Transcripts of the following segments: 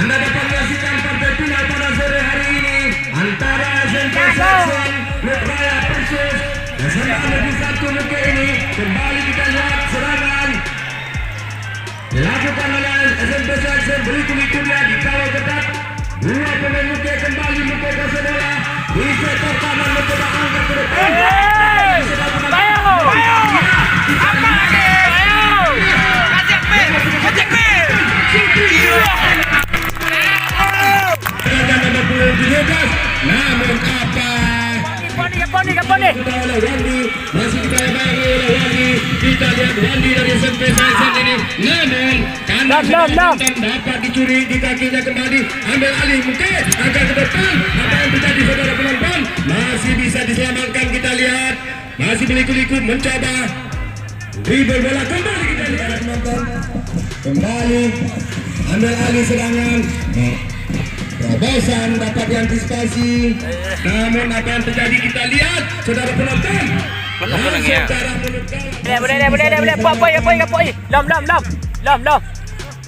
Anda dapat menyaksikan partai final pada sore hari ini antara SMP Selection Raya Persis SMA Negeri 1 Muke ini. Kembali kita lihat serangan dilakukan oleh SMP Selection, berikut-ikut dia dikawal ketat. Dua pemain Muke kembali, Muke kuasai bola di sektor kanan, mencoba angkat ke depan. Namun apa? Kaponi. Masih dibayang oleh Wandi. Kita lihat Wandi dari SMP Selection ini. Namun kanan dapat dicuri di kakinya kembali. Ambil alih Muke, angkat ke depan. Apa yang terjadi saudara penonton? Masih bisa diselamatkan, kita lihat. Masih berliku-liku mencoba. Dribble bola kembali, kita lihat penonton. Kembali ambil alih serangan. Terobosan dapat diantisipasi. Namun apa yang terjadi kita lihat saudara penonton. Boleh. Lam.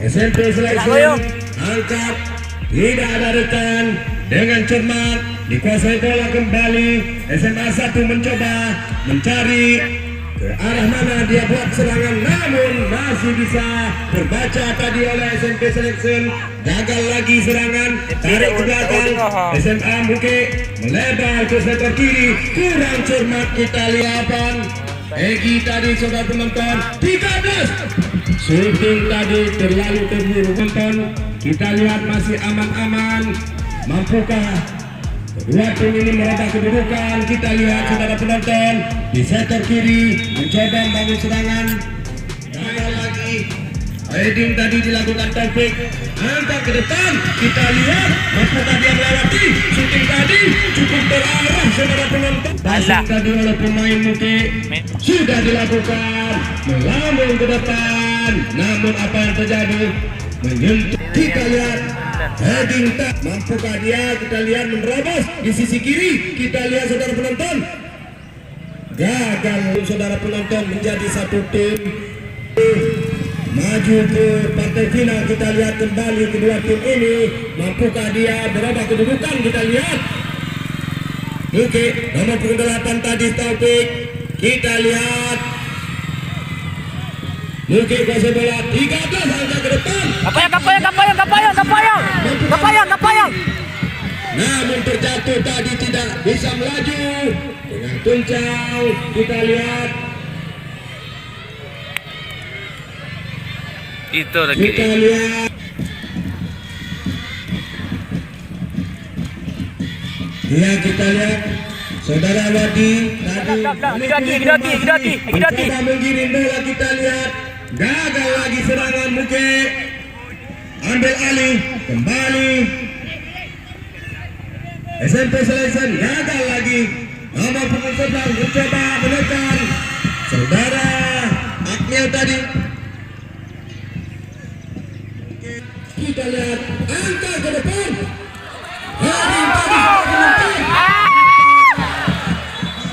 SMP Selection angkat, tidak ada rekan, dengan cermat dikuasai bola kembali. SMA 1 mencoba mencari ke arah mana dia buat serangan, namun masih bisa terbaca tadi oleh SMP Selection. Gagal lagi serangan, tarik ke belakang. SMA Muke melebar ke sektor kiri, kurang cermat, kita lihat. Egi tadi saudara penonton 13 shooting tadi terlalu terburu penonton. Kita lihat masih aman-aman. Mampukah kedua tim ini merubah kedudukan? Kita lihat saudara penonton di sektor kiri mencoba membangun serangan, gagal lagi. Heading tadi dilakukan Taufik, angkat ke depan. Kita lihat mampukah dia melewati shooting tadi, cukup terarah saudara penonton. Passing tadi oleh pemain Muke sudah dilakukan, melambung ke depan. Namun apa yang terjadi? Menyentuh. Kita lihat heading tak, mampukah dia? Kita lihat menerobos di sisi kiri. Kita lihat saudara penonton, gagal saudara penonton, menjadi satu tim maju ke partai final. Kita lihat kembali kedua tim ini, mampukah dia berubah kedudukan? Kita lihat Muke nomor 8 tadi Taufik. Kita lihat Muke kuasai bola 13, angkat ke depan. Kapayang. Namun terjatuh tadi, tidak bisa melaju dengan tuncang. Kita lihat itu lagi. Kita lihat ya, kita lihat saudara Wadi tadi mencoba menggiring bola. Kita lihat gagal lagi serangan Muke, ambil alih kembali. SMP Selection gagal lagi, nomor punggung 11 mencoba menekan saudara Akmil tadi. Kita lihat angkat ke depan.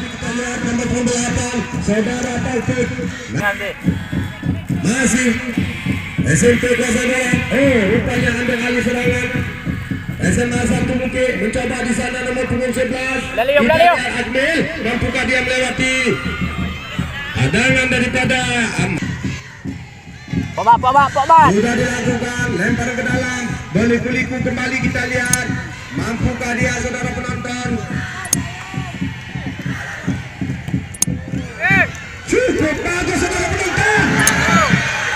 Kita lihat nomor 8 saudara Taufik. Masih SMP kuasa bola. Rupanya ambil alih serangan. SMA 1 Muke mencoba di sana, nomor punggung 11. Lalium. Akmil, mampukah dia melewati hadangan daripada Pak. sudah dilakukan, lempar ke dalam, berliku-liku kembali. Kita lihat mampukah dia saudara penonton. Cukup bagus saudara penonton.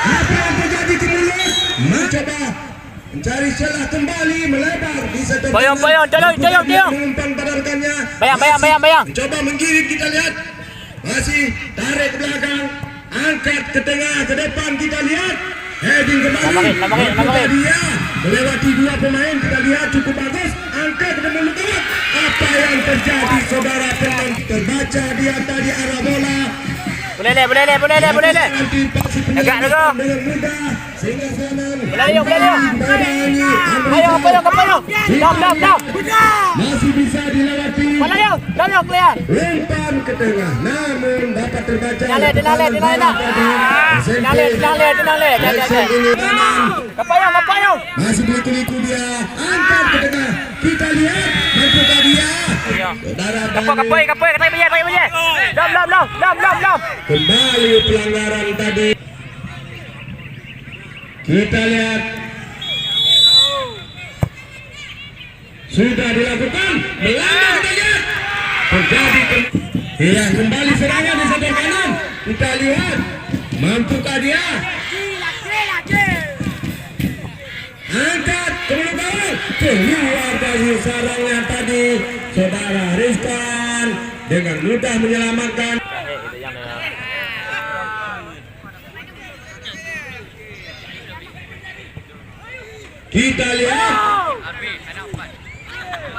Apa yang terjadi ke mulut? Mencoba mencari celah kembali, melebar di sektor Bayang, tolong. Umpan pada rekannya. Bayang. Mencoba menggiring, kita lihat masih tarik ke belakang, angkat ke tengah, ke depan. Kita lihat heading kembali. Lamarin. Dia melewati dua pemain. Kita lihat cukup bagus, angkat ke depan. terjadi saudara penonton terbaca dia tadi arah bola Boleh deh. nanti pasti Agak dulu. dengan mudah sehingga kanan Boleh yuk. Badani Kepayang. Dam. masih bisa dilewati Mana yuk? Dam yuk kalian. umpan ke tengah namun dapat terbaca Dinale. Jackson ini kanan Kepayang. masih berliku-liku dia angkat ke tengah kita lihat mampukah dia saudara Dani Kapoi, kata punya. Dam. kembali pelanggaran tadi kita lihat sudah dilakukan melanggar kita lihat terjadi kembali serangan di sebelah kanan kita lihat mampukah dia angkat keluar dari sarangnya tadi saudara Rizkan dengan mudah menyelamatkan kita lihat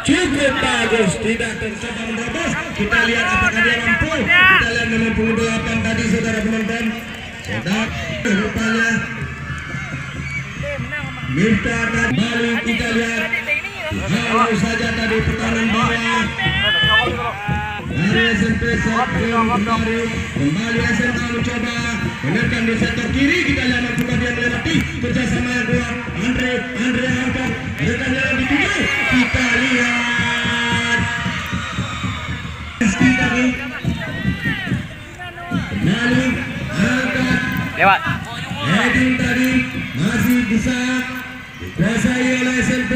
cukup bagus tidak tercoba menerobos kita lihat apakah dia mampu kita lihat memang penggelapan tadi saudara penonton rupanya Mirta kembali kita lihat halus saja tadi pertahanan bawah dari SMP kembali SMA mencoba menekan di sektor kiri kita lihat mampukah dia melewati kerjasama yang kuat Andre angkat menekan jalan di tujuh kita lihat kembali angkat Lewat. heading tadi masih bisa dikuasai oleh SMP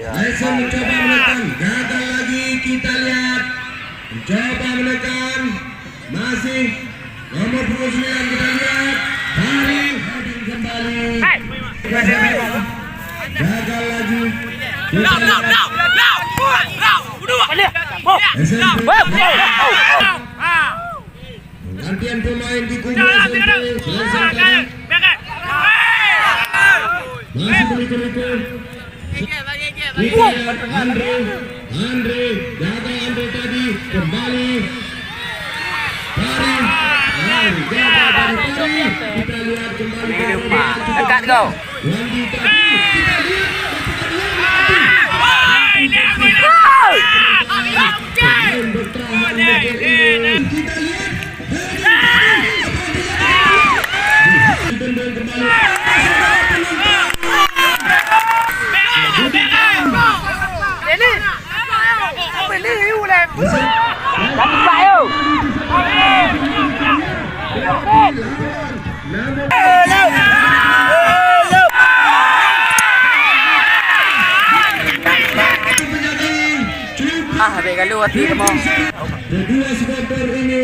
Tyson mencoba menekan gagal lagi kita lihat mencoba menekan masih nomor 29 kita lihat Hari heading kembali gagal lagi SMP gantian pemain di kubu SMP masih berliku-liku Andre gagal Andre tadi kembali Pari gagal dari Pari kita lihat kembali Dekat kau. Wandi tadi kita lihat pemain bertahan kita lihat kembali Habis kalau hati kamu. Kedua supporter ini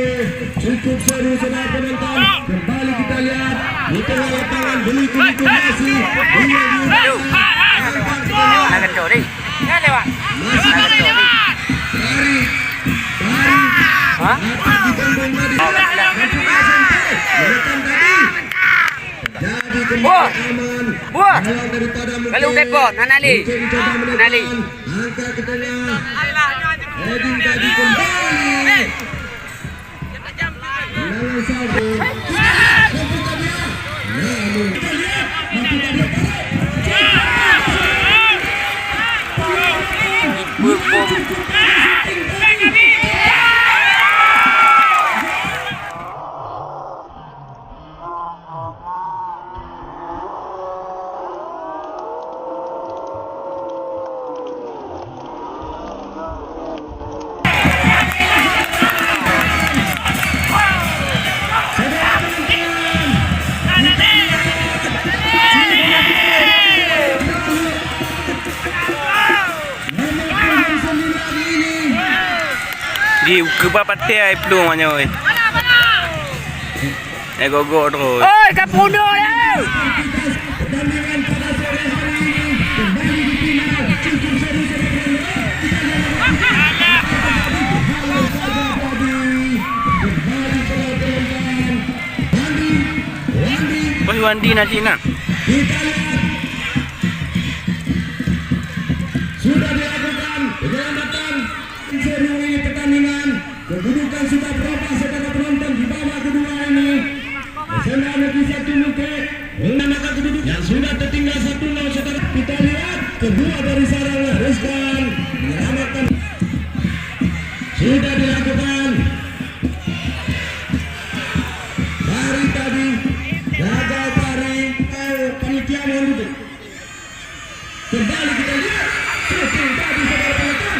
cukup seru saudara penonton. Kembali kita lihat di tengah lapangan berliku-liku masih Nak curi. Kan lewat. masih Pari Hah? digandung tadi menekan tadi jadi kembali aman Buah. Kalau daripada Kalau depo, Nanali. mencoba Nanali. menekan angkat ke tengah heading tadi kembali lawan saja namun kita lihat mampukah dia Di kebab patai peluang mana oi. Gogok terus. Oi, kapuno ya. pertandingan pada sore hari ini kembali dipilih cukup seru Bos Wandi nanti nak. kita lihat sudah dilakukan penyelamatan sudah dilakukan dari tadi gagal tarik panitia mundur. Kembali kita lihat shooting tadi saudara penonton.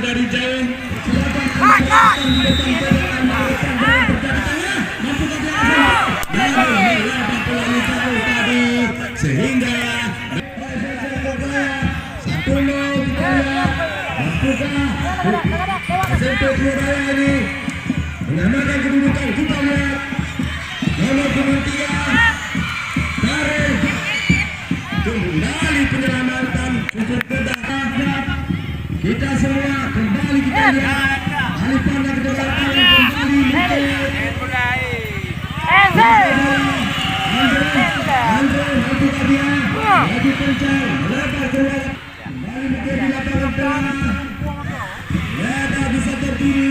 Dari jauh sehingga satu nol kita lihat SMP Surabaya ini menyamakan kedudukan. Kita lihat nomor 23 Karim kembali penyelamatan cukup berdahsyat. Kita semua kembali kita lihat alih pandang ke belakang kembali Andre mampu dia lagi kencang melebar keluar kembali menjadi lapangan tengah. Leda bisa terkiri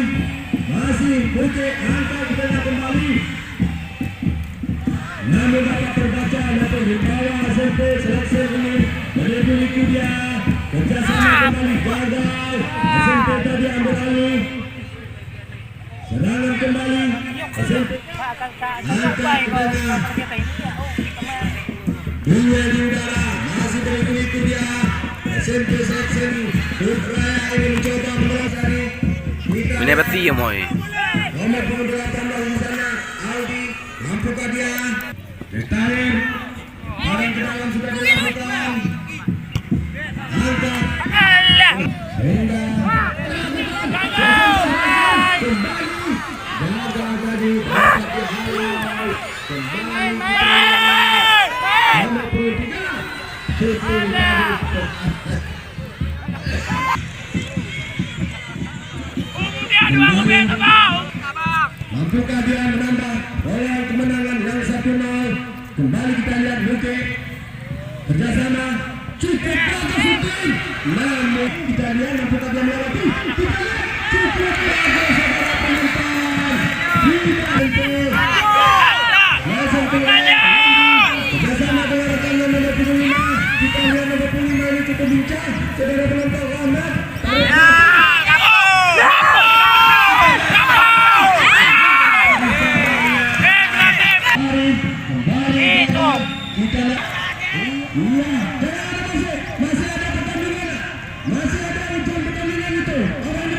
masih Bukit angkat ke tengah kembali, namun dapat terbaca maupun di bawah SMP seleksi ini melebih dia. Kerjasama kembali gagal. SMP tadi ambil alih. Serangan kembali. SMP angkat ke tengah. Duel di udara masih berikut dia. SMP seleksi Surabaya ini mencoba menyelesaikan. Ini apa sih ya moy? Nomor 18 di sana Aldi, mampukah dia? Lestari barang ke dalam sudah dilakukan. Angkat sehingga kembali gagal tadi dapat dihalau kembali nomor 23 shooting tadi. Mampukah dia menambah peluang kemenangan yang 1-0? Kembali kita lihat Bukit kerjasama cukup bagus shooting, namun kita lihat mampukah dia melewati. Kita lihat cukup bagus saudara penonton. Langsung keluar kerjasama dengan rekan nomor 25. Kita lihat nomor 25 ini cukup lincah saudara penonton. Ahmad masih ada pertandingan itu. Orang